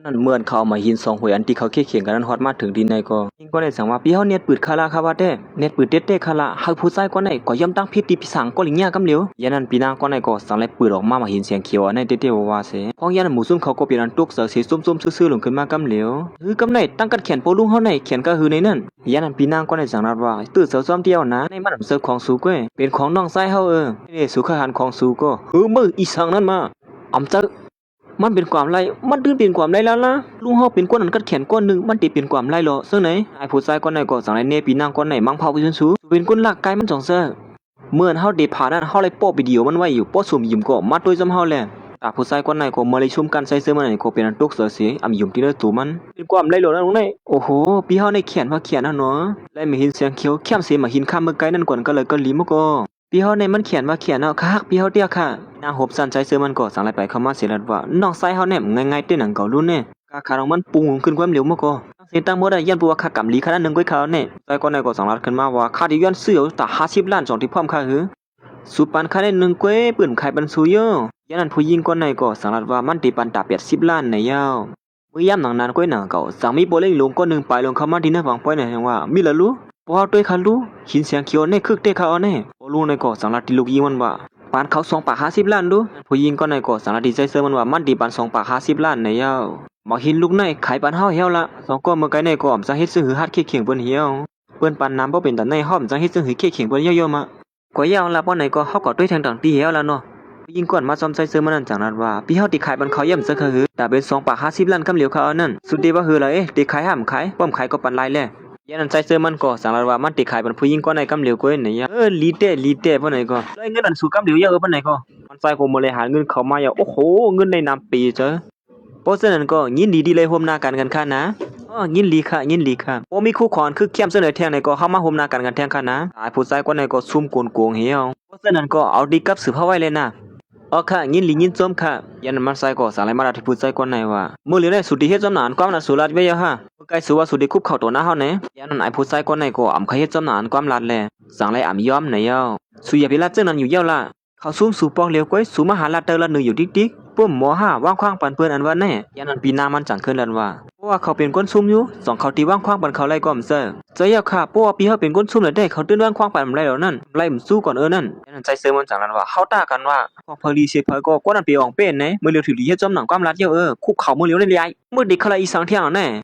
นั่นเหมือนเขามาหิน2หวยอันที่เขาเคียงกันนั้นฮอดมาถึงดินในก็ยิ่งก็ได้สั่งว่าพี่เฮาเน็ตปืดคาราคาว่าเด้เน็ตปืดเด็ดๆคาราหักผู้ชายก็ไหนก็ย่อมตั้งพิษติพิสังก็ลิงยากำเหลียวยันนั้นปีนางก็ไหนก็สั่งเลยปืดออกมาหินเสียงเขียวในเด็ดๆว่าเสพองยันหมู่ซุ่มเขาก็เปลี่ยนอันตุกเสือสีส้มๆซื่อๆลงขึ้นมากำเหลียวคือกำไหนตั้งกัดแขนโปลุงเฮาไหนแขนก็คือในนั้นยันนั้นปีนางก็ได้สั่งนัดว่าตื้อเสือซ้อมเดียวนะในมันเสือของสูก้วยเป็นของน้องชายเฮานี่สุขหันของสูก็มืออีสังนั้นมาอำจะมันเป็นความไรมันตื่นเป็นความไรแล้วล่ะลุงเฮาเป็นก้นนั้นกัดแขนก้อนนึงมันติเป็นความไรเหรอซึ่งไหนไอ้ผู้ชายก้อนไหนก็สั่งไรเนปีนางก้อนไหนมังเผาไปจนสูเป็นก้นลากกายมันจ่องเซอเมื่อเฮาเดผ่านั้นเฮาเลยโป๊ะวิดีโอมันไว้อยู่โป๊ะสุ่มยิ้มก็มาด้วยจำเฮาแหละแต่ผู้ชายก้อนไหนก็มาเลยชุ่มกันใส่เสื้อมันไหนก็เป็นอันตุกเสือสีอำยิ้มที่เนื้อตูมันเป็นความไรเหรอนั่นลุงไหนโอ้โหพี่เฮาในแขนว่าแขนนะเนาะและไม่เห็นเสียงเขียวเข้มเสียมาหินข้ามเมื่อไกลนั่นก่อนก็เลยก็ลิ้มก็พี่เฮาในมันเขียนว่าเขียนเอาคักพี่เฮาเดียวค่ะนางหบสันใจเสื้อมันก็สั่งไรไปเข้ามาเสียแล้วว่าน้องชายเฮาแน่ง่ายๆเต้นหนังเก่ารุ่นเนี่ยกาขาของมันปุงขึ้นความเร็วมากก็เสียงตั้งหมดได้ยันปัวค่ากำลีขนาดนึงก้อยเขาเนี่ยใจก็ในก็สั่งรัดขึ้นมาว่าค่าที่ย้อนเสือแต่50 ล้านจองที่พร้อมค่าหือสุปันค่าได้1ก้อยปืนไข่ปันซูเยอยันนั้นผู้หญิงก็ในก็สั่งรัดว่ามันตีปันตา80 ล้านในยาวเมื่อยามหนังนานก้อยหนังเก่าสั่งมีโปเล่งลงก็1ไปลงเข้ามาที่หน้าฝั่งป้อยในว่ามีละรู้พอด้วยคันรู้หินเสียงเขียวในคึกเตะเขาเนี่ยโอลูในก็สั่งรัดที่ลูกยิงมันว่าปานเขา2 ปาก50 ล้านดูผู้หญิงก็ในก็สั่งรัดที่ใจเสื้อมันว่ามันตีปัน2 ปาก50 ล้านในยาวบอกหินลูกในขายปันเฮาเหี่ยวละ2ก็เมื่อไกลในก็อมจะเฮ็ดซื้อหือฮัดเคียงเปิ้นเหี่ยวเปิ้นปันน้ำบ่เป็นแต่ในห้อมจะเฮ็ดซื้อหือเคียงเปิ้นเหี่ยวๆมาก็ยาวละป้อไหนก็เฮาก็ด้วยทางต่างตีเหี่ยวละเนาะผู้หญิงก่อนมาซ่อมใจเสื้อมันนั่นจังนั้นว่าพี่เฮาติขายปันเขาย่ำซะคือแต่เป็น2 ปาก50 ล้านคำเหลียวเขานั่นสุดดีว่าหือละติขายห้ามขายป้อมขายก็ปันลายแลยันนั้นใจเสื้อมันก็สั่งรัดว่ามันติขายเป็นผู้หญิงก็ในกำเหลียวก็เนี่ยลีเต้ป้อไหนก็ได้เงินอันสู่กำเหลียวเยอะป้อไหนก็มันใจก็บริหารเงินเข้ามาอย่างโอ้โหเงินในนำปีเจ้อเพราะฉะนั้นก็ยินดีเลยโฮมนากันค่ะนะยินดีค่ะโอ้มีคู่ขอนคือเข้มเสนอแทงในก็เข้ามาโฮมนากันแทงค่ะนะไอ้ผู้ชายก็ในก็ซุ่มโกงเหี่ยวเพราะฉะนั้นก็เอาดีกับสืบเฮาไว้เลยนะค่ะยินจมค่ะยันมันใส่ก็สารมาดาที่ผู้ใจกวนไหนว่ามื้อเหลียวได้สุดที่เฮ็ดจำนานความน่ะสุรัดไว้ยะฮะใกล้สุว่าสุดที่คุบเข้าตัวหน้าเฮาแหนยันนั้นไอ้ผู้ใจกวนไหนก็อำเคยเฮ็ดจำนานความลัดแลสั่งไรอำยอมไหนเย้าสุยาพิลาเจ้านั้นอยู่เย้าล่ะเขาซุ่มสู่ปอกเหลียวก้อยสู่มหาลาเตอร์ละ1อยู่ติ๊กๆปุ่มหมอ5ว่างขว้างปันเปิ้นอันว่าแน่ยันนั้นปีหน้ามันจังขึ้นแล้วว่าเพราะว่าเขาเป็นคนซุ่มอยู่2เขาที่ว่างขว้างปันเขาไล่ก็อำเซอใจยาค่ะเพราะว่าปีเฮาเป็นคนซุ่มแล้วได้เขาตื้นว่างขว้างปันไรแล้วนั่นไล่มสู้ก่อนนั่นยันนั้นใจเสือมันจังนั้นว่าเฮาต้ากันว่าพอพอลีเสียเพอก็กวนนั้นไปอองเป็นแหนมื้อเหลียวถือดีเฮ็ดจอมหนังความลัดเย้าคุกเขามื้อเหลียวเลยยายมื้อเด็กเขาละอีสังเที่ยงแน่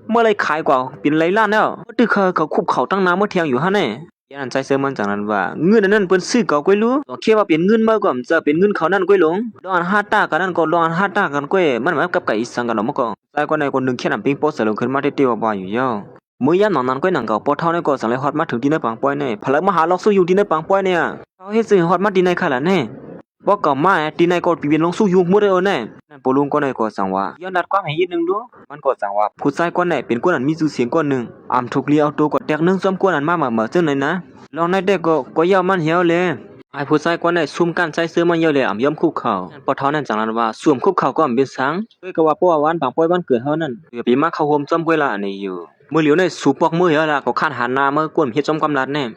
เมื่อไรขายกว่าเป็นไรล้านแล้วตึกเขาคุบเขาตั้งน้ำเมื่อเที่ยงอยู่ฮะแน่ยันใจเสือมันจังนั้นว่าเงินนั้นเปิ้นซื้อเก่าก้อยรู้ต้องเชื่อว่าเป็นเงินมากกว่าจะเป็นเงินเขานั่นก้อยหลงดอน5 ตากันนั่นก็ดอน5 ตากันก้อยมันมากับไก่อีสังกันเนาะมก็ใจก็ในคนนึงแค่นำปิงโป๊ะเสลงขึ้นมาเตี้ยๆว่าอยู่เย้ามื้อยามหนองนั้นก้อยหนังเก่าปอเท่าในก็สังเลยฮอดมาถึงที่ในปังป้อยในพลังมหาล็อกสู้อยู่ที่ในปังป้อยเนี่ยเขาเฮ็ดซื้อฮอดมาที่ในค่ะล่ะแน่บ่เก่ามาที่ในก็ปีเวียนลงสู้อยู่มื้อเด้อแน่นั่นปลุงก็ในก็สั่งว่าย้อนดัดความให้อีกนึงดูมันก็สั่งว่าผู้ชายคนไหนเป็นคนนั้นมีชื่อเสียงคนนึงอำถูกเลียวตัวก็แตกนึงซ้อมคนนั้นมาจังไหนนะลองในเด็กก็ยาวมันเหี่ยวเลยไอ้ผู้ชายคนไหนซุ่มกันใส่เสื้อมันเหี่ยวเลยอำยอมคุกเข่าปอเท่านั้นจังนั้นว่าสวมคุกเข่าก็อำเป็นสังด้วยก็ว่าเพราะว่าวันบางป้อยวันเกิดเฮานั่นเดี๋ยวปีมาเข้าโฮมจอมก้อยละอันนี้อยู่มื้อเหลียวในสูปอกมือเหี่ยวละก็คาดหันหน้ามือกวนเฮ็ดจอมกำลัดแน่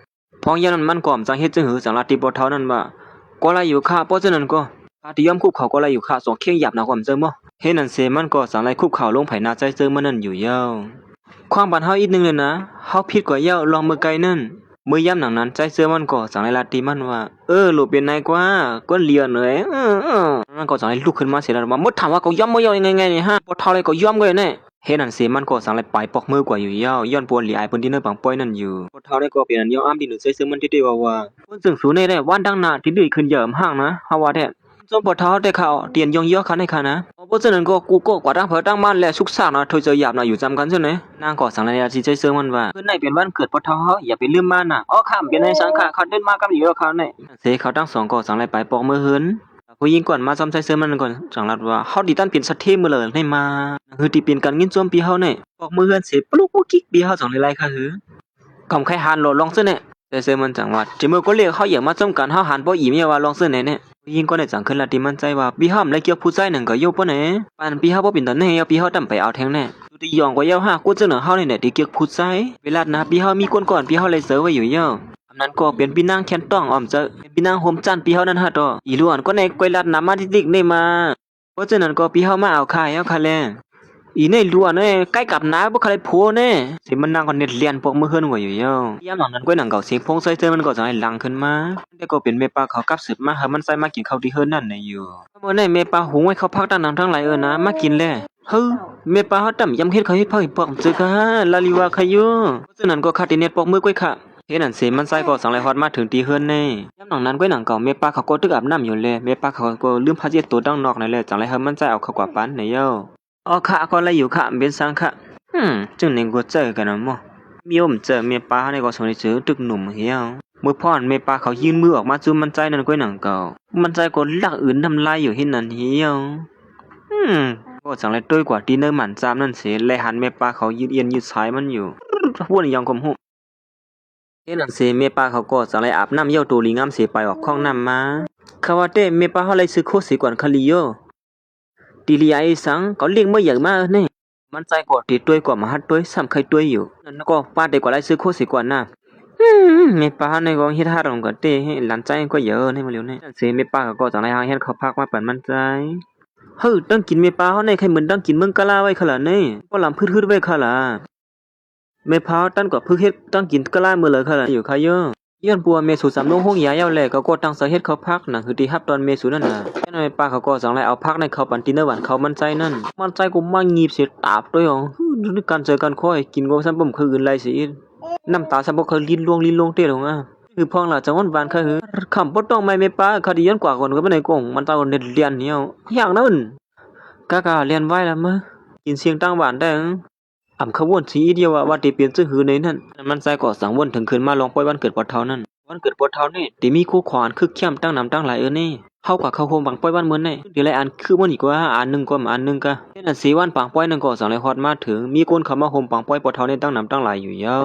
พองยามนั้นมันก็อำจังเฮ็ดจังหือจังลาติปอเท่านั้นว่าก็ละอยู่ค่ะเพราะฉะนั้นก็ถ้าที่ยอมคุกเข่าก็ละอยู่ค่ะ2เคียงหยาบหนาความเจอบ่เฮ็ดนั่นเสมันก็สังไลคุกเข่าลงไผหน้าใจเจอมันนั่นอยู่ยาวความบันเฮาอีกนึงเลยนะเฮาผิดกว่าเย้าลองมือไกลนั่นมื้อยามหนังนั้นใจเสื้อมันก็สั่งให้ลาตีมันว่าลูกเป็นนายกว่าก็เลียนเลยมันก็สั่งให้ลุกขึ้นมาเสียแล้วว่าหมดถามว่าก็ย่อมบ่ย่อยังไงนี่ฮะบ่เท่าไรก็ย่อมก็แน่เฮ็ดนั่นเสมันก็สั่งให้ปล่อยปอกมือกว่าอยู่ยาวย้อนปวนหลีอายเพิ่นที่เนื้อปังป้อยนั่นอยู่บ่เท่าไรก็เป็นอันยอมอ้ำที่หนูใส่เสื้อมันที่ว่าคนซึ่งสูในได้วันดังหน้าที่ดื้อขึ้นเยอะห่างนะเฮาว่าแท้จนบ่เท่าได้ข่าวเตียนยองย่อคันให้ค่ะนะเพราะฉะนั้นก็กูก็กว่าตั้งเผอตั้งมันและสุกสากนะถอยเจอหยาบน่ะอยู่จำกันซั่นนะนางก็สั่งให้สิใจเสื้อมันว่าเพิ่นได้เป็นวันเกิดบ่เท่าเฮาอย่าไปลืมมันน่ะข้ามเป็นในสังขะเขาเดินมากับอยู่เขาเนี่ยเสเขาทั้ง2ก็สั่งให้ไปปอกมือหืนผู้หญิงก่อนมาซ้ำใจเสื้อมันก่อนจังรัดว่าเฮาดิตันเป็นสัตว์เทมื้อเลยให้มาคือที่เป็นการงินจมปีเฮาเนี่ยปอกมือหืนเสปลุกกิ๊กปีเฮาจังไล่ค่ะหือกำไข่หานโลลองซื่อเนี่ยใจเสื้อมันจังว่าจิมื้อก็เรียกเฮาอย่างมาจมกันเฮาหันบ่อีเมียว่าลองซื่อเนี่ยผู้หญิงก็ได้จังขึ้นละที่มันใจว่าปีห้ามและเกี่ยวผู้ชายนั่นก็อยู่ปะเนี่ยปานปีเฮาบ่เป็นตาแน่ปีเฮาตำไปเอาแทงแน่สุดที่ยองก็ยาวหากูจังเฮานี่แหละที่เกี่ยวผู้ชายเวลานะปีเฮามีคนก่อนปีเฮาเลยเสือไว้อยู่เยอะอันนั้นก็เป็นปีนางแคนต้องอ้อมจะเป็นปีนางโฮมจันปีเฮานั้นฮะตออีล้วนก็ในก้อยลัดน้ำมาที่ติ๊กนี่มาเพราะฉะนั้นก็ปีเฮามาเอาค่ายเอาค่ะแล อีนี่รัวเน่ใกล้กับน้าบ่เคยโพเน่สิมันนางก็เน็ตเลียนพวกมือเฮือนกว่าอยู่เยาวยามหนังนั้นก้อยหนังเก่าเสียงพงใส่เจอมันก็จะให้หลังขึ้นมาแต่ก็เป็นเมปาเขากลับสืบมาหามันใส่มากินข้าวที่เฮือนนั่นน่ะอยู่เมื่อในเมปาหุงไว้เขาพักตั้งนำทั้งหลายนะมากินแลเฮ้อเมปาเฮาตํยำเฮ็ดเขาเฮ็ดพอปอกจึกฮะลาลิวาขะอยู่ฉะนั้นก็คาติเน็ตปอกมือก้อยค่ะเฮ็ดนั่นเสมันใส่ก็สังไหลฮอดมาถึงที่เฮือนแน่ยามหนังนั้นก้อยหนังเก่าเมปาเขาก็ตึกอาบน้ำอยู่แลเมปาเขาก็ลืมผ้าเช็ดตัวดังนอกนั่นแหละจังไหลเฮามันใส่เอาเข้ากว่าปานน่ะเยาอ๋อค่ะก็เลยอยู่ค่ะเป็นสังค่ะจึงนึงก็เจอกันนะหมอมีอมเจอเมปาในก็สงได้เจอตึกหนุ่มเหี่ยวเมื่อพ่อนเมปาเขายื่นมือออกมาจูมันใจนั่นก้อยหนังเก่ามันใจก็ลักอื่นทำลายอยู่เห็นนั่นเหี่ยวก็จังไรต้วยกว่าที่เนอร์หมันจามนั่นเสียและหันเมปาเขายืดเอียนยืดสายมันอยู่พูดยองคมหูเห็นนั่นเสียเมปาเขาก็จังไรอาบน้ำเยี่ยวตูลีงามเสียไปออกข้องน้ำมาคาวาเต้เมปาเขาเลยซื้อโคสีก่อนคาลิโยตีลีไอสังเขาเลี้ยงเมื่ออย่างมากนี่มันใจกว่าตีต้วยกว่ามาฮัดต้วยซ้ำใครต้วยอยู่นั่นก็ป้าเด็กกว่าไรซื้อโคสีก่อนน่ะเมปาในกองเฮ็ดฮาดองก็เต้ให้หลานใจก็เยอะในมาเร็วนี่เสียเมปาเขาก็จังไรหาเฮ็ดเขาพักมาปั่นมันใจเฮ้ยต้องกินเมปาเฮาในใครเหมือนต้องกินเมืองกะลาไว้ขะล่ะนี่บ่ลำพืดๆไว้ขะล่ะเมพาตั้นก็พึกเฮ็ดต้องกินกะลามื้อเลยขะล่ะอยู่ค่ะเยอะย้อนปัวเมสูสำลงห้องยาเย้าแลก็ตั้งสาเหตุเขาพักนั่นคือที่ฮับตอนเมสูนั่นน่ะแค่นั้นป้าเขาก็จังไรเอาพักในเขาปันตินเนอร์หวานเขามันใจนั่นมันใจกูมางีบเสียตาบด้วยอ๋อนึกการเจอกันค่อยกินก็ซ้ํบ่คืออื่นไรสิน้ำตาซ้ํบ่เคยลิ้นลวงเตะลงอ่ะคือพองล่ะจังหวานค่ะคือคำบ่ต้องไม่เมป้าคดีย้อนกว่าคนก็บ่ได้กงมันตาก็เน็ดเลียนเหี่ยวอย่างนั้นกะเรียนไว้ละมื้อกินเสียงตั้งหวานได้อ่ำขบวนสีเดียวว่าติเปลี่ยนซื่อหือในนั้นมันใจก็สังวนถึงคืนมาลองปล่อยวันเกิดปอเฒ่านั้นวันเกิดปอเฒ่านี่ติมีคู่ขวานคึกเข้มตั้งนำตั้งหลายนี่เฮากับเขาโฮมบังปล่อยวันมื้อนี่เดี๋ยวหลายอันคือมันอีกว่าอันนึงก็อันนึงกะเฮ็ดอันสีวันปังปล่อยนึงก็สังไหลฮอดมาถึงมีคนเข้ามาโฮมปังปล่อยปอเฒ่านี่ตั้งนำตั้งหลายอยู่เย้า